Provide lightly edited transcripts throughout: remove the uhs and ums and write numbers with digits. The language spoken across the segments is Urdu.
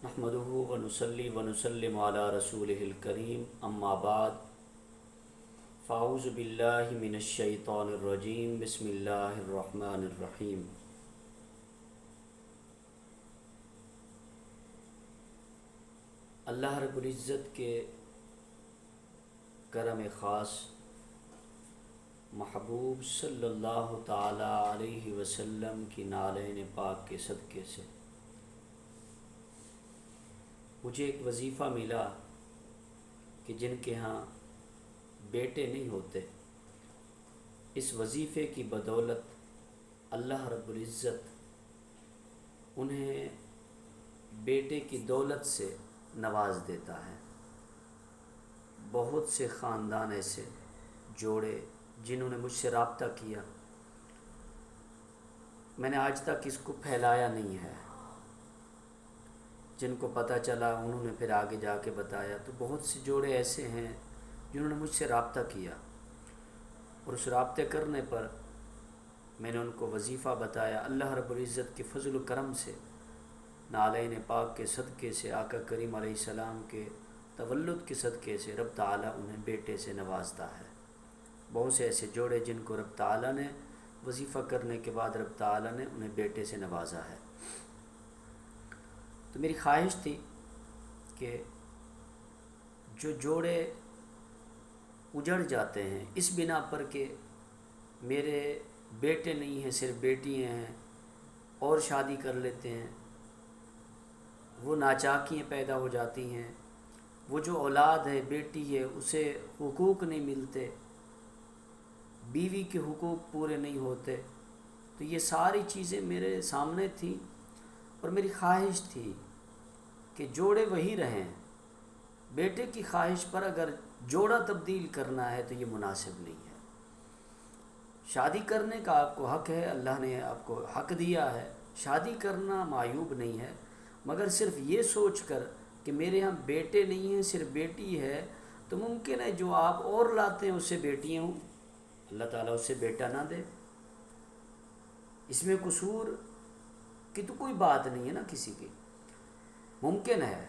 نحمده ونصلي ونسلم على رسوله الكريم اما بعد فاعوذ باللہ من الشیطان الرجیم بسم اللہ الرحمن الرحیم اللہ رب العزت کے کرم خاص محبوب صلی اللہ تعالی علیہ وسلم کی نالین پاک کے صدقے سے مجھے ایک وظیفہ ملا کہ جن کے ہاں بیٹے نہیں ہوتے، اس وظیفے کی بدولت اللہ رب العزت انہیں بیٹے کی دولت سے نواز دیتا ہے۔ بہت سے خاندان ایسے جوڑے جنہوں نے مجھ سے رابطہ کیا، میں نے آج تک اس کو پھیلایا نہیں ہے، جن کو پتہ چلا انہوں نے پھر آگے جا کے بتایا۔ تو بہت سے جوڑے ایسے ہیں جنہوں نے مجھ سے رابطہ کیا، اور اس رابطے کرنے پر میں نے ان کو وظیفہ بتایا۔ اللہ رب العزت کے فضل و کرم سے، نالین پاک کے صدقے سے، آقا کریم علیہ السلام کے تولد کے صدقے سے رب تعالیٰ انہیں بیٹے سے نوازتا ہے۔ بہت سے ایسے جوڑے جن کو رب تعالیٰ نے وظیفہ کرنے کے بعد رب تعالیٰ نے انہیں بیٹے سے نوازا ہے۔ تو میری خواہش تھی کہ جو جوڑے اجڑ جاتے ہیں اس بنا پر کہ میرے بیٹے نہیں ہیں، صرف بیٹیاں ہیں، اور شادی کر لیتے ہیں، وہ ناچاکیاں پیدا ہو جاتی ہیں، وہ جو اولاد ہے، بیٹی ہے، اسے حقوق نہیں ملتے، بیوی کے حقوق پورے نہیں ہوتے، تو یہ ساری چیزیں میرے سامنے تھیں، اور میری خواہش تھی کہ جوڑے وہی رہیں۔ بیٹے کی خواہش پر اگر جوڑا تبدیل کرنا ہے تو یہ مناسب نہیں ہے۔ شادی کرنے کا آپ کو حق ہے، اللہ نے آپ کو حق دیا ہے، شادی کرنا معیوب نہیں ہے، مگر صرف یہ سوچ کر کہ میرے ہاں بیٹے نہیں ہیں، صرف بیٹی ہے، تو ممکن ہے جو آپ اور لاتے ہیں اس سے بیٹیاں ہوں، اللہ تعالیٰ اس سے بیٹا نہ دے۔ اس میں قصور کی تو کوئی بات نہیں ہے نا کسی کی۔ ممکن ہے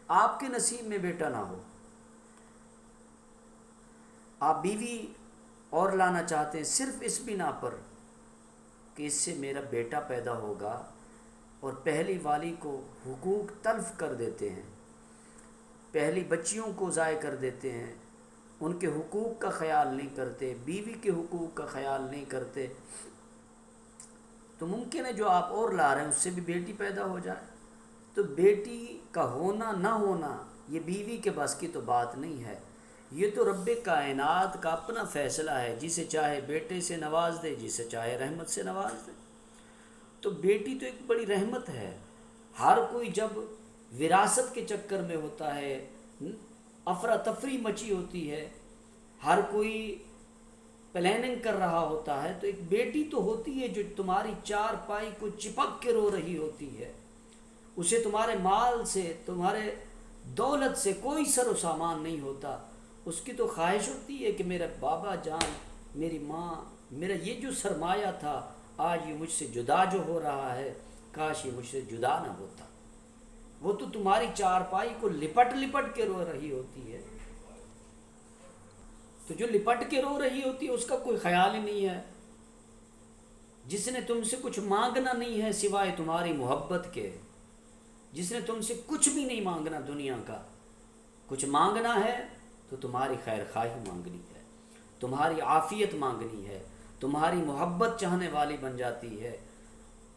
آپ کے نصیب میں بیٹا نہ ہو، آپ بیوی اور لانا چاہتے ہیں صرف اس بنا پر کہ اس سے میرا بیٹا پیدا ہوگا، اور پہلی والی کو حقوق تلف کر دیتے ہیں، پہلی بچیوں کو ضائع کر دیتے ہیں، ان کے حقوق کا خیال نہیں کرتے، بیوی کے حقوق کا خیال نہیں کرتے، تو ممکن ہے جو آپ اور لا رہے ہیں اس سے بھی بیٹی پیدا ہو جائے۔ تو بیٹی کا ہونا نہ ہونا یہ بیوی کے بس کی تو بات نہیں ہے، یہ تو رب کائنات کا اپنا فیصلہ ہے، جسے چاہے بیٹے سے نواز دے، جسے چاہے رحمت سے نواز دے۔ تو بیٹی تو ایک بڑی رحمت ہے۔ ہر کوئی جب وراثت کے چکر میں ہوتا ہے، افراتفری مچی ہوتی ہے، ہر کوئی پلاننگ کر رہا ہوتا ہے، تو ایک بیٹی تو ہوتی ہے جو تمہاری چار پائی کو چپک کے رو رہی ہوتی ہے، اسے تمہارے مال سے، تمہارے دولت سے کوئی سر و سامان نہیں ہوتا، اس کی تو خواہش ہوتی ہے کہ میرا بابا جان، میری ماں، میرا یہ جو سرمایہ تھا آج یہ مجھ سے جدا جو ہو رہا ہے، کاش یہ مجھ سے جدا نہ ہوتا۔ وہ تو تمہاری چار پائی کو لپٹ لپٹ کے رو رہی ہوتی ہے، تو جو لپٹ کے رو رہی ہوتی ہے اس کا کوئی خیال ہی نہیں ہے، جس نے تم سے کچھ مانگنا نہیں ہے سوائے تمہاری محبت کے، جس نے تم سے کچھ بھی نہیں مانگنا دنیا کا، کچھ مانگنا ہے تو تمہاری خیر خواہی مانگنی ہے، تمہاری عافیت مانگنی ہے، تمہاری محبت چاہنے والی بن جاتی ہے،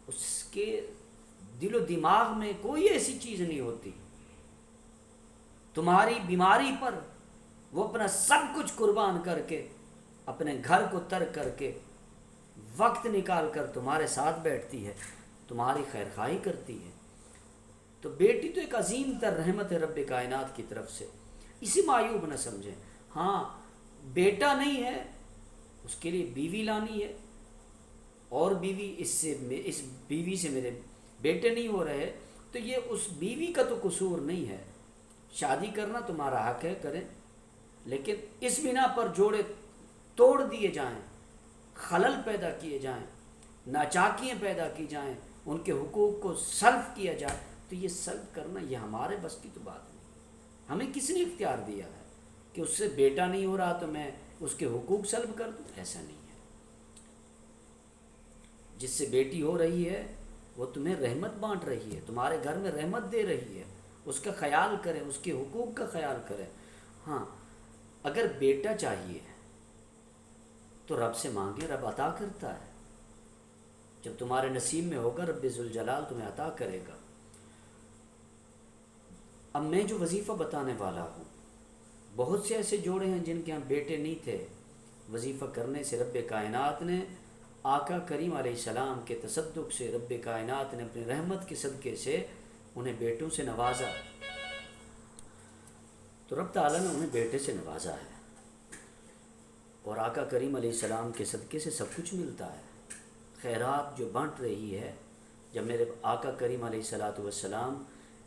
اس کے دل و دماغ میں کوئی ایسی چیز نہیں ہوتی۔ تمہاری بیماری پر وہ اپنا سب کچھ قربان کر کے، اپنے گھر کو ترک کر کے وقت نکال کر تمہارے ساتھ بیٹھتی ہے، تمہاری خیر خواہی کرتی ہے۔ تو بیٹی تو ایک عظیم تر رحمت ہے رب کائنات کی طرف سے، اسی معیوب نہ سمجھیں۔ ہاں بیٹا نہیں ہے، اس کے لیے بیوی لانی ہے، اور بیوی اس بیوی سے میرے بیٹے نہیں ہو رہے، تو یہ اس بیوی کا تو قصور نہیں ہے، شادی کرنا تمہارا حق ہے، کریں، لیکن اس بنا پر جوڑے توڑ دیے جائیں، خلل پیدا کیے جائیں، ناچاکیاں پیدا کی جائیں، ان کے حقوق کو سلب کیا جائے، تو تو یہ سلب کرنا یہ ہمارے بس کی تو بات نہیں. ہمیں کس نے اختیار دیا ہے کہ اس سے بیٹا نہیں ہو رہا تو میں اس کے حقوق سلب کر دوں؟ ایسا نہیں ہے. جس سے بیٹی ہو رہی ہے وہ تمہیں رحمت بانٹ رہی ہے، تمہارے گھر میں رحمت دے رہی ہے، اس کا خیال کریں، اس کے حقوق کا خیال کریں. ہاں اگر بیٹا چاہیے تو رب سے مانگے، رب عطا کرتا ہے. جب تمہارے نصیب میں ہوگا رب ذوالجلال تمہیں عطا کرے گا. اب میں جو وظیفہ بتانے والا ہوں، بہت سے ایسے جوڑے ہیں جن کے ہاں بیٹے نہیں تھے. وظیفہ کرنے سے رب کائنات نے آقا کریم علیہ السلام کے تصدق سے رب کائنات نے اپنی رحمت کے صدقے سے انہیں بیٹوں سے نوازا. تو رب تعالیٰ نے انہیں بیٹے سے نوازا ہے، اور آقا کریم علیہ السلام کے صدقے سے سب کچھ ملتا ہے. خیرات جو بانٹ رہی ہے، جب میرے آقا کریم علیہ السلام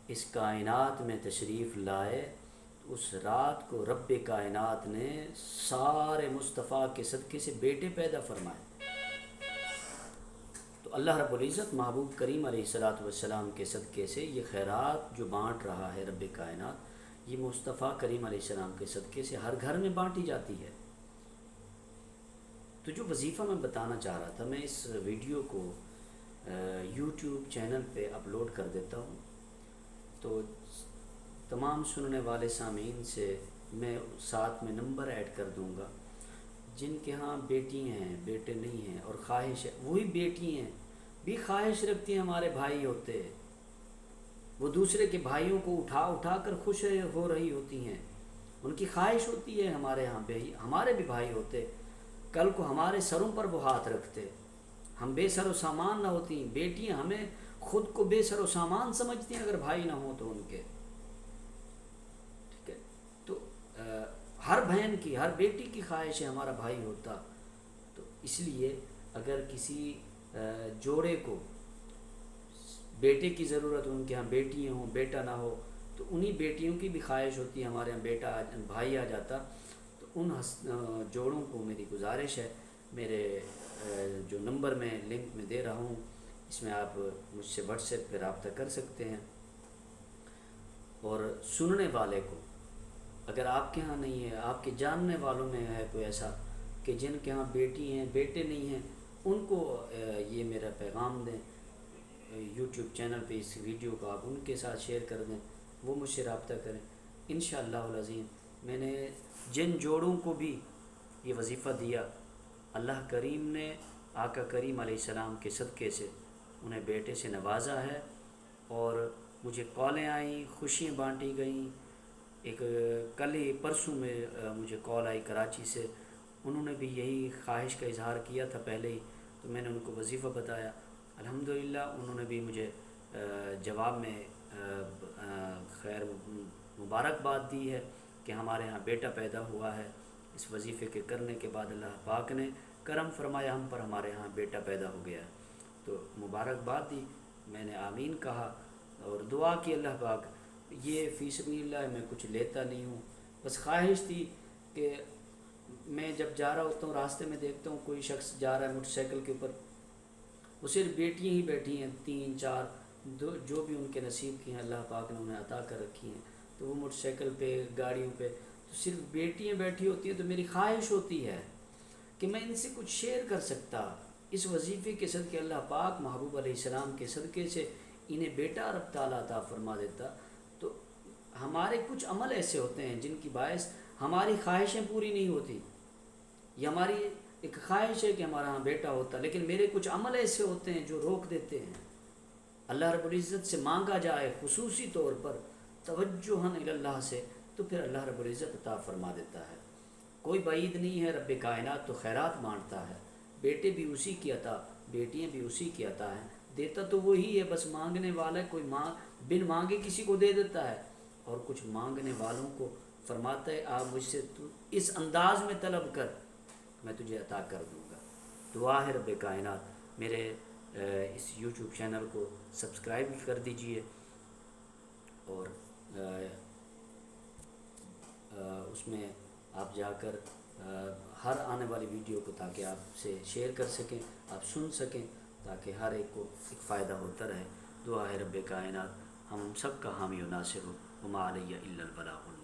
اس کائنات میں تشریف لائے تو اس رات کو رب کائنات نے سارے مصطفیٰ کے صدقے سے بیٹے پیدا فرمائے. تو اللہ رب العزت محبوب کریم علیہ السلام کے صدقے سے یہ خیرات جو بانٹ رہا ہے رب کائنات، یہ مصطفیٰ کریم علیہ السلام کے صدقے سے ہر گھر میں بانٹی جاتی ہے. تو جو وظیفہ میں بتانا چاہ رہا تھا، میں اس ویڈیو کو یوٹیوب چینل پہ اپلوڈ کر دیتا ہوں. تو تمام سننے والے سامعین سے میں ساتھ میں نمبر ایڈ کر دوں گا. جن کے ہاں بیٹی ہیں، بیٹے نہیں ہیں، اور خواہش ہے، وہی بیٹی ہیں بھی خواہش رکھتی ہیں ہمارے بھائی ہوتے، وہ دوسرے کے بھائیوں کو اٹھا اٹھا کر خوش ہو رہی ہوتی ہیں. ان کی خواہش ہوتی ہے ہمارے ہاں پہ ہمارے بھی بھائی ہوتے، کل کو ہمارے سروں پر وہ ہاتھ رکھتے، ہم بے سر و سامان نہ ہوتی. بیٹیاں ہمیں خود کو بے سر و سامان سمجھتی ہیں اگر بھائی نہ ہوں تو ان کے. ٹھیک ہے، تو ہر بہن کی، ہر بیٹی کی خواہش ہے ہمارا بھائی ہوتا. تو اس لیے اگر کسی جوڑے کو بیٹے کی ضرورت، ان کے ہاں بیٹیاں ہوں، بیٹا نہ ہو، تو انہی بیٹیوں کی بھی خواہش ہوتی ہے ہمارے ہاں بیٹا بھائی آ جاتا. تو ان جوڑوں کو میری گزارش ہے، میرے جو نمبر میں لنک میں دے رہا ہوں اس میں آپ مجھ سے واٹس ایپ پہ رابطہ کر سکتے ہیں. اور سننے والے کو اگر آپ کے ہاں نہیں ہے، آپ کے جاننے والوں میں ہے کوئی ایسا کہ جن کے ہاں بیٹی ہیں بیٹے نہیں ہیں، ان کو یہ میرا پیغام دیں. یوٹیوب چینل پہ اس ویڈیو کو آپ ان کے ساتھ شیئر کر دیں، وہ مجھ سے رابطہ کریں. انشاءاللہ العظیم میں نے جن جوڑوں کو بھی یہ وظیفہ دیا، اللہ کریم نے آقا کریم علیہ السلام کے صدقے سے انہیں بیٹے سے نوازا ہے. اور مجھے کالیں آئیں، خوشیاں بانٹی گئیں. ایک کل ہی پرسوں میں مجھے کال آئی کراچی سے، انہوں نے بھی یہی خواہش کا اظہار کیا تھا پہلے ہی. تو میں نے ان کو وظیفہ بتایا، الحمدللہ انہوں نے بھی مجھے جواب میں خیر مبارکباد دی ہے کہ ہمارے ہاں بیٹا پیدا ہوا ہے. اس وظیفے کے کرنے کے بعد اللہ پاک نے کرم فرمایا ہم پر، ہمارے ہاں بیٹا پیدا ہو گیا. تو مبارکباد دی، میں نے آمین کہا اور دعا کی اللہ پاک. یہ فی سبیل اللہ میں کچھ لیتا نہیں ہوں، بس خواہش تھی کہ میں جب جا رہا ہوتا ہوں راستے میں دیکھتا ہوں کوئی شخص جا رہا ہے موٹر سائیکل کے اوپر، وہ صرف بیٹیاں ہی بیٹھی ہیں، 3 4 جو بھی ان کے نصیب کی ہیں اللہ پاک نے انہیں عطا کر رکھی ہیں. تو وہ موٹر سائیکل پہ، گاڑیوں پہ تو صرف بیٹیاں بیٹھی ہوتی ہیں. تو میری خواہش ہوتی ہے کہ میں ان سے کچھ شیئر کر سکتا. اس وظیفے کے صدقے اللہ پاک محبوب علیہ السلام کے صدقے سے انہیں بیٹا رب تعالیٰ عطا فرما دیتا. تو ہمارے کچھ عمل ایسے ہوتے ہیں جن کی باعث ہماری خواہشیں پوری نہیں ہوتی. یہ ہماری ایک خواہش ہے کہ ہمارا ہاں بیٹا ہوتا، لیکن میرے کچھ عمل ایسے ہوتے ہیں جو روک دیتے ہیں. اللہ رب العزت سے مانگا جائے خصوصی طور پر توجہاً اللہ سے، تو پھر اللہ رب العزت عطا فرما دیتا ہے. کوئی بعید نہیں ہے، رب کائنات تو خیرات بانٹتا ہے. بیٹے بھی اسی کی عطا، بیٹیاں بھی اسی کی عطا ہیں. دیتا تو وہی ہے، بس مانگنے والا کوئی بن مانگے کسی کو دے دیتا ہے، اور کچھ مانگنے والوں کو فرماتا ہے آپ مجھ سے تو اس انداز میں طلب کر، میں تجھے عطا کر دوں گا. دعا ہے رب کائنات میرے اس یوٹیوب چینل کو سبسکرائب کر دیجئے، اور اس میں آپ جا کر ہر آنے والی ویڈیو کو تاکہ آپ سے شیئر کر سکیں، آپ سن سکیں، تاکہ ہر ایک کو ایک فائدہ ہوتا رہے. دعا ہے رب کائنات ہم سب کا حامی و ناصر ہو. وما علیہ الا البلاغ.